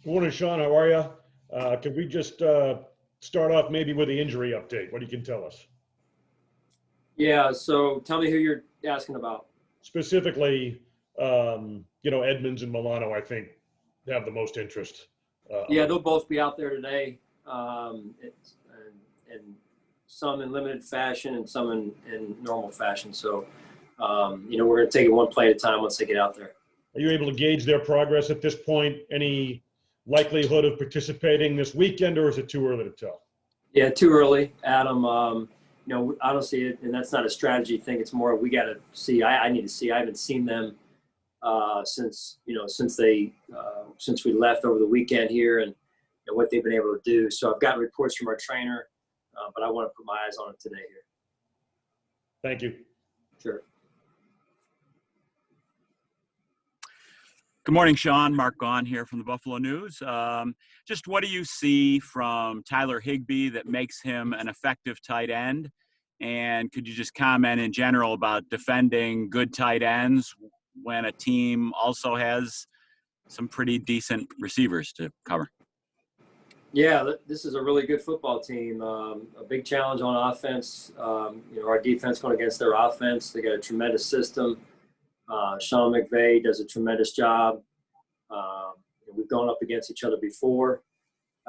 Morning, Sean. How are you? Could we just start off maybe with the injury update? What you can tell us? Yeah, so tell me who you're asking about. Specifically, Edmonds and Milano, I think, have the most interest. Yeah, they'll both be out there today, and some in limited fashion and some in normal fashion. So, we're going to take it one play at a time once they get out there. Are you able to gauge their progress at this point? Any likelihood of participating this weekend, or is it too early to tell? Yeah, too early, Adam. Honestly, and that's not a strategy thing. It's more we got to see. I need to see. I haven't seen them since we left over the weekend here, and what they've been able to do. So I've gotten reports from our trainer, but I want to put my eyes on it today here. Thank you. Sure. Good morning, Sean. Mark Gaughan here from the Buffalo News. Just what do you see from Tyler Higbee that makes him an effective tight end? And could you just comment in general about defending good tight ends when a team also has some pretty decent receivers to cover? Yeah, this is a really good football team. A big challenge on offense. Our defense going against their offense. They got a tremendous system. Sean McVay does a tremendous job. We've gone up against each other before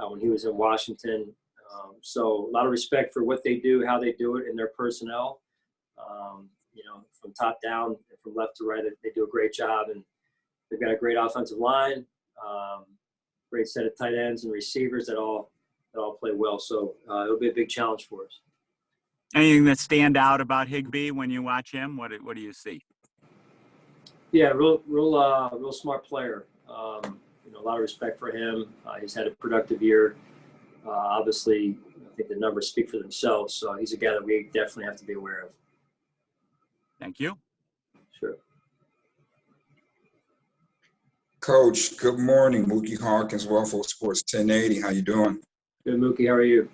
when he was in Washington. So a lot of respect for what they do, how they do it, and their personnel. From top down, from left to right, they do a great job. And they've got a great offensive line, great set of tight ends and receivers that all play well. So it'll be a big challenge for us. Anything that stand out about Higbee when you watch him? What do you see? Yeah, real smart player. A lot of respect for him. He's had a productive year. Obviously, I think the numbers speak for themselves. So he's a guy that we definitely have to be aware of. Thank you. Sure. Coach, good morning. Mookie Hawkins, Waffle Sports 1080. How you doing? Good, Mookie. How are you?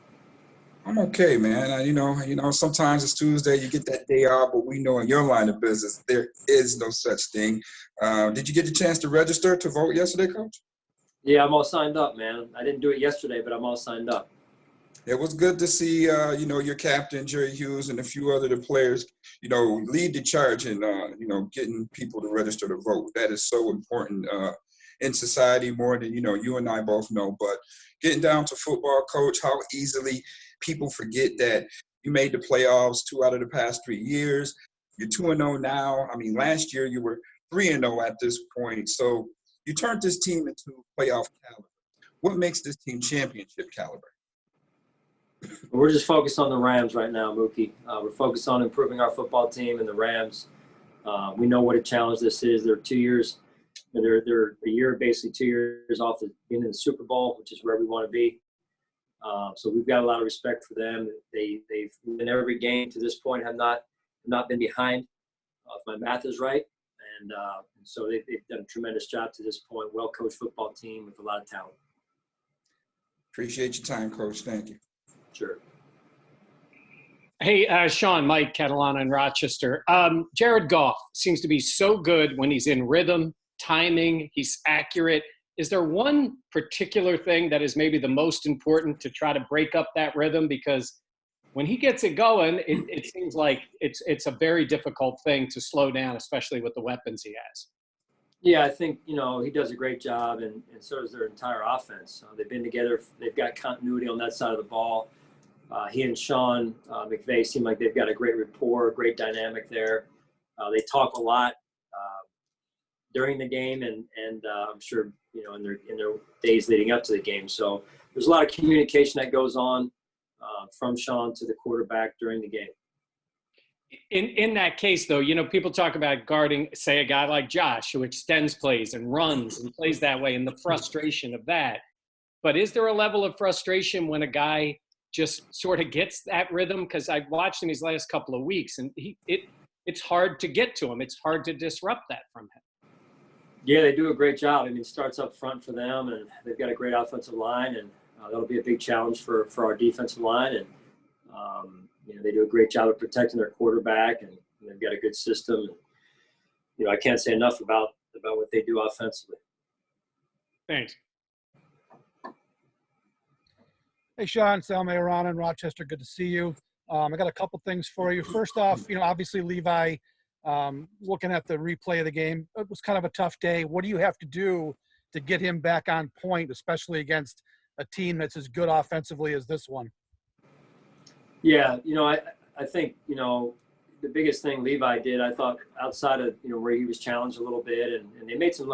I'm okay, man. Sometimes it's Tuesday, you get that day off, but we know in your line of business, there is no such thing. Did you get the chance to register to vote yesterday, Coach? Yeah, I'm all signed up, man. I didn't do it yesterday, but I'm all signed up. It was good to see, your captain, Jerry Hughes, and a few other players, lead the charge in, getting people to register to vote. That is so important in society more than, you and I both know. But getting down to football, Coach, how easily people forget that you made the playoffs 2 out of the past 3 years. You're 2-0 now. I mean, last year you were 3-0 at this point. So you turned this team into playoff caliber. What makes this team championship caliber? We're just focused on the Rams right now, Mookie. We're focused on improving our football team and the Rams. We know what a challenge this is. They're 2 years. They're a year, basically 2 years off of being in the Super Bowl, which is where we want to be. So we've got a lot of respect for them. They've won every game to this point, have not been behind, if my math is right. And so they've done a tremendous job to this point. Well-coached football team with a lot of talent. Appreciate your time, Coach. Thank you. Sure. Hey, Sean, Mike Catalana in Rochester. Jared Goff seems to be so good when he's in rhythm, timing, he's accurate. Is there one particular thing that is maybe the most important to try to break up that rhythm? Because when he gets it going, it seems like it's a very difficult thing to slow down, especially with the weapons he has. Yeah, I think, he does a great job, and so does their entire offense. They've been together. They've got continuity on that side of the ball. He and Sean McVay seem like they've got a great rapport, great dynamic there. They talk a lot during the game, and I'm sure, in their days leading up to the game. So there's a lot of communication that goes on from Sean to the quarterback during the game. In that case, though, people talk about guarding, say, a guy like Josh who extends plays and runs and plays that way and the frustration of that. But is there a level of frustration when a guy just sort of gets that rhythm? Because I've watched him these last couple of weeks, and it's hard to get to him. It's hard to disrupt that from him. Yeah, they do a great job. I mean, it starts up front for them, and they've got a great offensive line, and that'll be a big challenge for our defensive line. And they do a great job of protecting their quarterback, and they've got a good system. And, I can't say enough about what they do offensively. Thanks. Hey, Sean, Sal Mayorana in Rochester. Good to see you. I got a couple things for you. First off, obviously Levi, looking at the replay of the game, it was kind of a tough day. What do you have to do to get him back on point, especially against a team that's as good offensively as this one? Yeah, I think, the biggest thing Levi did, I thought, outside of, where he was challenged a little bit, and they made some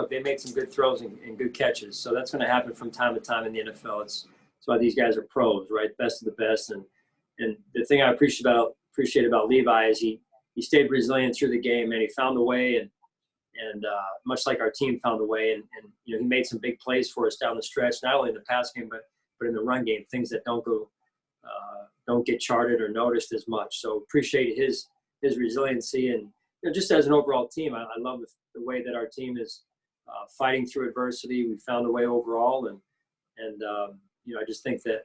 good throws and good catches. So that's going to happen from time to time in the NFL. That's why these guys are pros, right? Best of the best. And the thing I appreciate about Levi is he stayed resilient through the game, and he found a way, and much like our team found a way, and he made some big plays for us down the stretch, not only in the pass game, but in the run game, things that don't get charted or noticed as much. So appreciate his resiliency, and just as an overall team, I love the way that our team is fighting through adversity. We found a way overall, and I just think that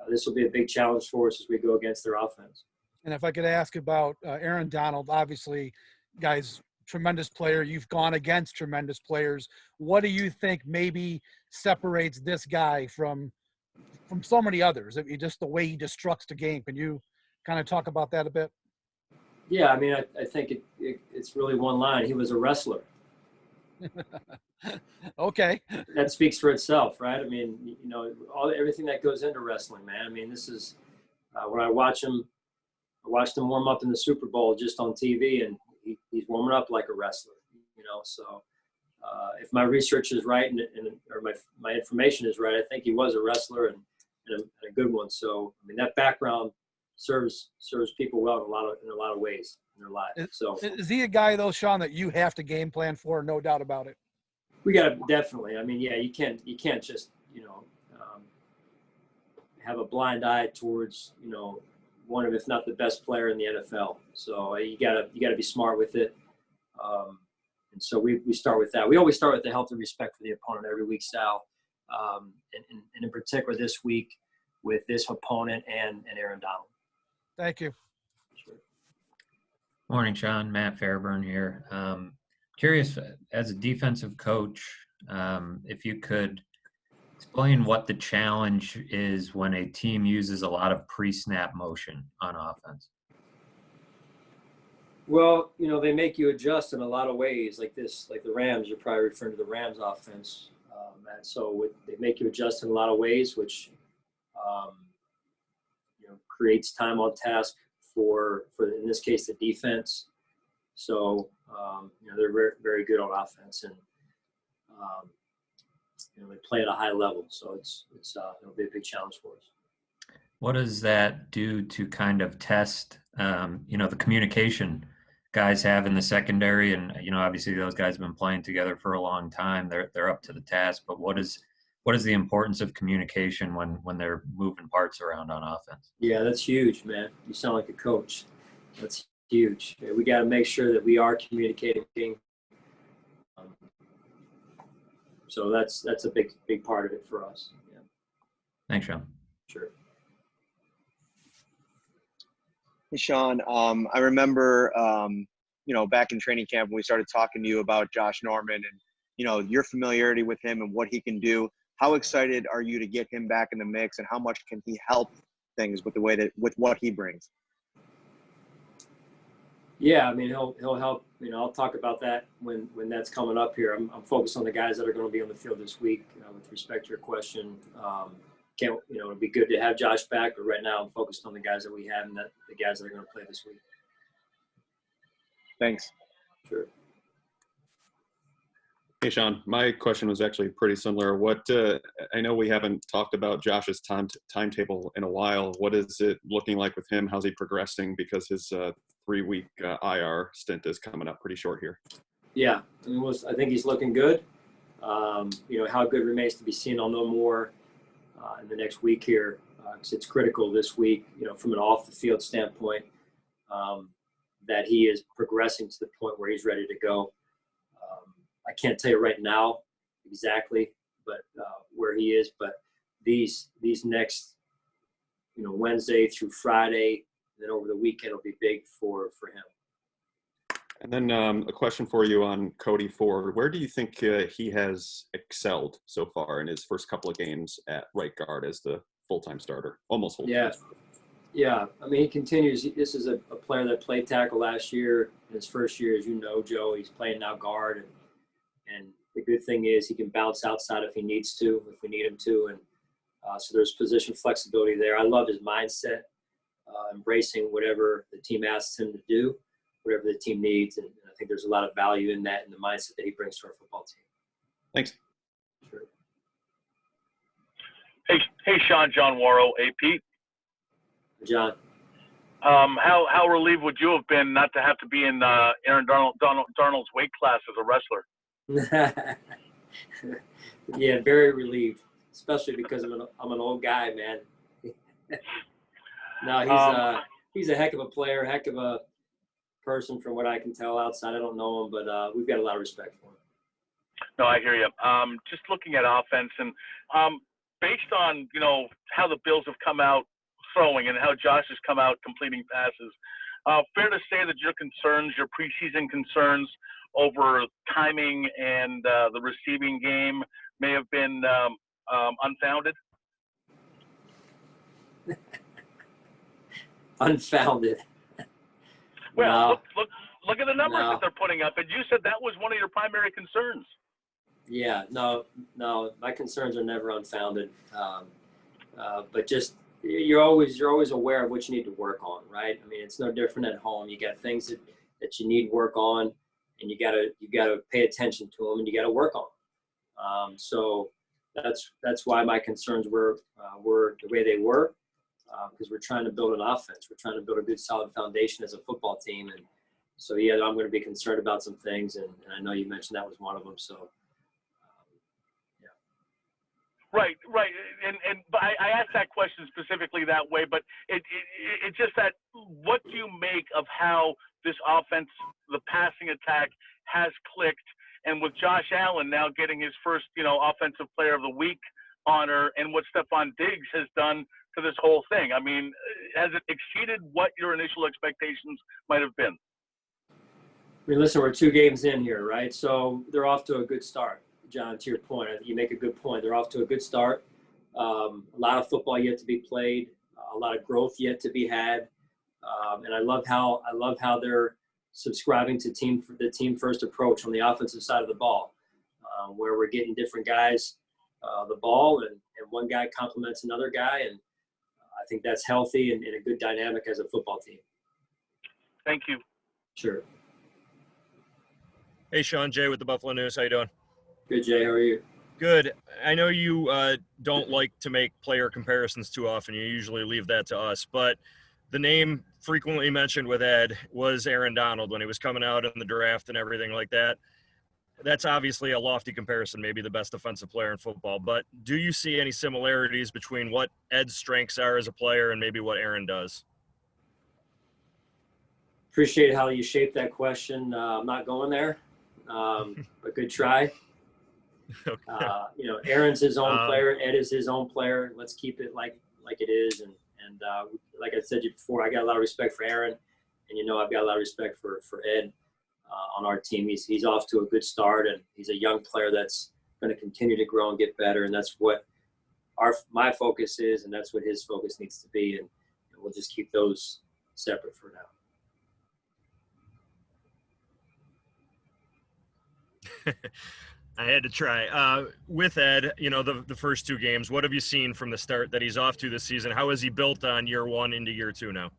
this will be a big challenge for us as we go against their offense. And if I could ask about Aaron Donald, obviously, guys, tremendous player. You've gone against tremendous players. What do you think maybe separates this guy from so many others? Just the way he destructs the game. Can you kind of talk about that a bit? Yeah, I mean, I think it's really one line. He was a wrestler. Okay. That speaks for itself, right? I mean, everything that goes into wrestling, man. I mean, this is when I watched him warm up in the Super Bowl just on TV, and he's warming up like a wrestler, So if my research is right or my information is right, I think he was a wrestler and a good one. So I mean, that background serves people well in a lot of ways in their lives. So is he a guy though, Sean, that you have to game plan for? No doubt about it. We got to definitely. I mean, yeah, you can't just have a blind eye towards one of, if not the best player in the NFL. So you gotta be smart with it. And so we start with that. We always start with the health and respect for the opponent every week, Sal. And in particular this week with this opponent and Aaron Donald. Thank you. Sure. Morning, Sean. Matt Fairburn here. Curious, as a defensive coach, if you could explain what the challenge is when a team uses a lot of pre-snap motion on offense. Well, they make you adjust in a lot of ways, like the Rams. You're probably referring to the Rams offense, and so they make you adjust in a lot of ways, which creates time on task for in this case the defense. So they're very, very good on offense, and they play at a high level. So it'll be a big challenge for us. What does that do to kind of test, the communication guys have in the secondary? And, obviously those guys have been playing together for a long time. They're up to the task, but what is the importance of communication when they're moving parts around on offense? Yeah, that's huge, man. You sound like a coach. That's huge. We got to make sure that we are communicating. So that's a big part of it for us. Yeah. Thanks, Sean. Sure. Hey, Sean, I remember, back in training camp when we started talking to you about Josh Norman and, your familiarity with him and what he can do. How excited are you to get him back in the mix, and how much can he help things with with what he brings? Yeah, I mean, he'll help. I'll talk about that when that's coming up here. I'm focused on the guys that are going to be on the field this week. With respect to your question, it'd be good to have Josh back, but right now I'm focused on the guys that we have and the guys that are going to play this week. Thanks. Sure. Hey, Sean, my question was actually pretty similar. I know we haven't talked about Josh's timetable in a while. What is it looking like with him? How's he progressing? Because his 3-week IR stint is coming up pretty short here. Yeah, I think he's looking good. How good remains to be seen. I'll know more in the next week here, because it's critical this week, from an off-the-field standpoint, that he is progressing to the point where he's ready to go. I can't tell you right now exactly, but where he is. But these next, Wednesday through Friday, and then over the weekend will be big for him. And then a question for you on Cody Ford. Where do you think he has excelled so far in his first couple of games at right guard as the full-time starter, almost full-time. Yeah. Yeah. I mean, he continues. This is a player that played tackle last year. In his first year, as you know, Joe, he's playing now guard. And the good thing is he can bounce outside if he needs to, if we need him to. And so there's position flexibility there. I love his mindset, embracing whatever the team asks him to do, whatever the team needs. And I think there's a lot of value in that and the mindset that he brings to our football team. Thanks. Sure. Hey, Sean, John Warrow, AP. John. How relieved would you have been not to have to be in Aaron Darnold's weight class as a wrestler? Yeah, very relieved, especially because I'm an old guy, man. No, he's a heck of a player, heck of a person from what I can tell outside. I don't know him, but we've got a lot of respect for him. No, I hear you. Just looking at offense and based on, how the Bills have come out throwing and how Josh has come out completing passes, fair to say that your preseason concerns over timing and the receiving game may have been unfounded? Unfounded. Well, no. look at the numbers No. that they're putting up, and you said that was one of your primary concerns. Yeah, no, my concerns are never unfounded. But just you're always aware of what you need to work on, right? I mean, it's no different at home. You got things that you need work on, and you gotta pay attention to them, and you gotta work on them. So that's why my concerns were the way they were, because we're trying to build an offense. We're trying to build a good, solid foundation as a football team, and so yeah, I'm going to be concerned about some things, and I know you mentioned that was one of them. So. Right, but I asked that question specifically that way, but it's just that what do you make of how this offense, the passing attack, has clicked, and with Josh Allen now getting his first, Offensive Player of the Week honor, and what Stephon Diggs has done to this whole thing? I mean, has it exceeded what your initial expectations might have been? I mean, listen, we're 2 games in here, right? So they're off to a good start. John, to your point, you make a good point. They're off to a good start. A lot of football yet to be played, a lot of growth yet to be had, and I love how they're subscribing to the team first approach on the offensive side of the ball, where we're getting different guys the ball, and one guy complements another guy, and I think that's healthy and a good dynamic as a football team. Thank you. Sure. Hey, Sean, Jay with the Buffalo News. How you doing? Good, Jay. How are you? Good. I know you don't like to make player comparisons too often. You usually leave that to us. But the name frequently mentioned with Ed was Aaron Donald when he was coming out in the draft and everything like that. That's obviously a lofty comparison, maybe the best defensive player in football. But do you see any similarities between what Ed's strengths are as a player and maybe what Aaron does? Appreciate how you shaped that question. I'm not going there, but good try. Okay. Aaron's his own player. Ed is his own player. Let's keep it like it is. And like I said to you before, I got a lot of respect for Aaron, and I've got a lot of respect for Ed on our team. He's off to a good start, and he's a young player that's going to continue to grow and get better. And that's what my focus is, and that's what his focus needs to be. And we'll just keep those separate for now. I had to try. With Ed, the first 2 games, what have you seen from the start that he's off to this season? How has he built on year 1 into year 2 now?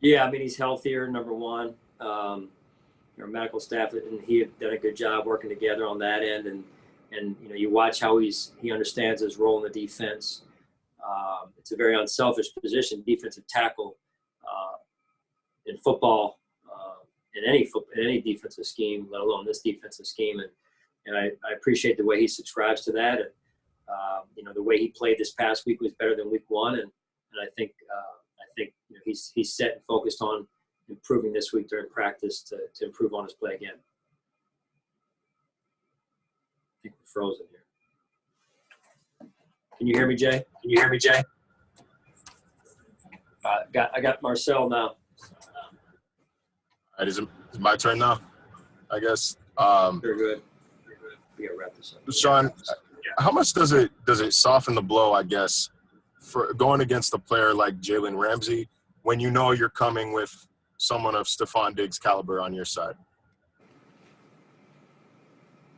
Yeah, I mean, he's healthier, number one. Our medical staff and he have done a good job working together on that end. And you watch how he understands his role in the defense. It's a very unselfish position, defensive tackle in football, in any defensive scheme, let alone this defensive scheme. And I appreciate the way he subscribes to that. And, the way he played this past week was better than week 1. And I think he's set and focused on improving this week during practice to improve on his play again. I think we're frozen here. Can you hear me, Jay? I got Marcel now. All right, it's my turn now, I guess. Very good. We gotta wrap this up. Sean, how much does it soften the blow, I guess, for going against a player like Jalen Ramsey when you know you're coming with someone of Stephon Diggs' caliber on your side?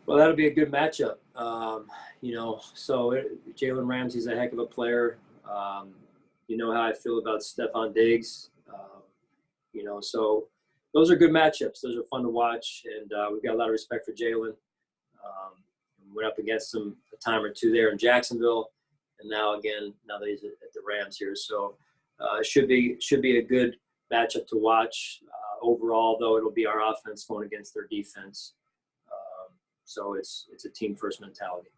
Well, that'll be a good matchup. Jalen Ramsey's a heck of a player. You know how I feel about Stephon Diggs. So those are good matchups. Those are fun to watch, and we've got a lot of respect for Jalen. Went up against him a time or two there in Jacksonville, and now that he's at the Rams here. So it should be a good matchup to watch. Overall, though, it'll be our offense going against their defense. So it's a team first mentality.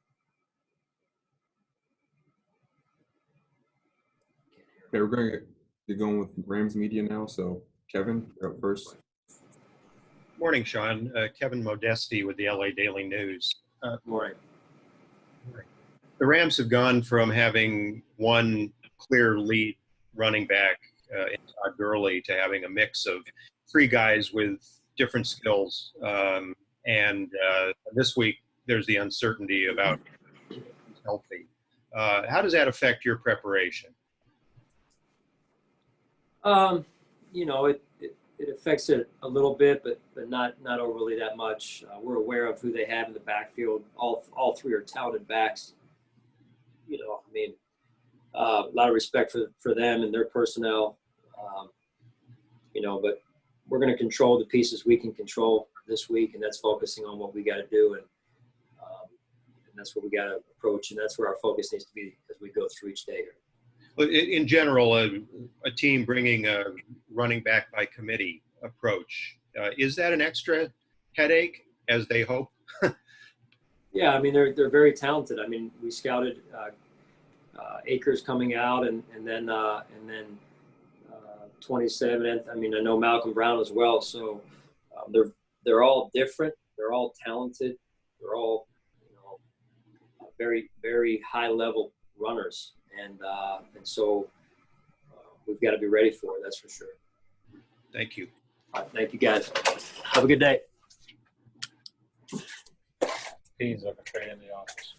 Okay, we're going to get going with Rams media now. So Kevin, you're up first. Morning, Sean. Kevin Modesti with the LA Daily News. Morning. The Rams have gone from having one clear lead running back in Todd Gurley to having a mix of three guys with different skills. And this week, there's the uncertainty about who's healthy. How does that affect your preparation? It affects it a little bit, but not overly that much. We're aware of who they have in the backfield. All three are talented backs. A lot of respect for them and their personnel. But we're going to control the pieces we can control this week, and that's focusing on what we got to do, and that's what we got to approach, and that's where our focus needs to be as we go through each day here. Well, in general, a team bringing a running back by committee approach, is that an extra headache as they hope? Yeah, they're very talented. We scouted Akers coming out, and then 27. I know Malcolm Brown as well. So they're all different. They're all talented. They're all very, very high level runners, and so we've got to be ready for it. That's for sure. Thank you. All right, thank you, guys. Have a good day. He's like a trade in the office.